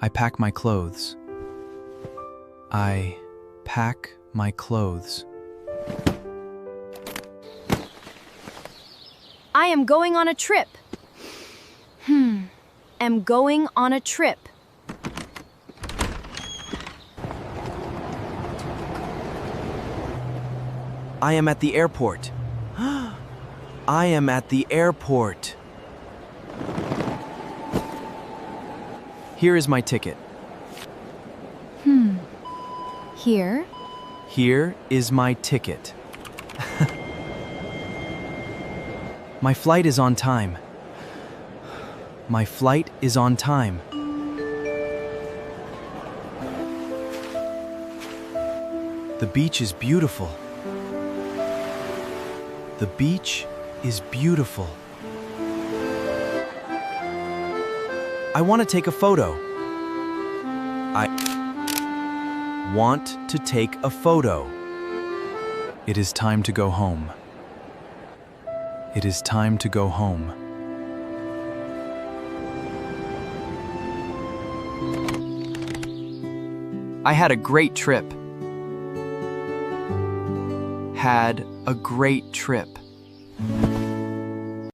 I pack my clothes. I pack my clothes. I am going on a trip. Am going on a trip. I am at the airport. I am at the airport. Here is my ticket. Here. Here is my ticket. My flight is on time. My flight is on time. The beach is beautiful. The beach is beautiful. I want to take a photo. I want to take a photo. It is time to go home. It is time to go home. I had a great trip. Had a great trip.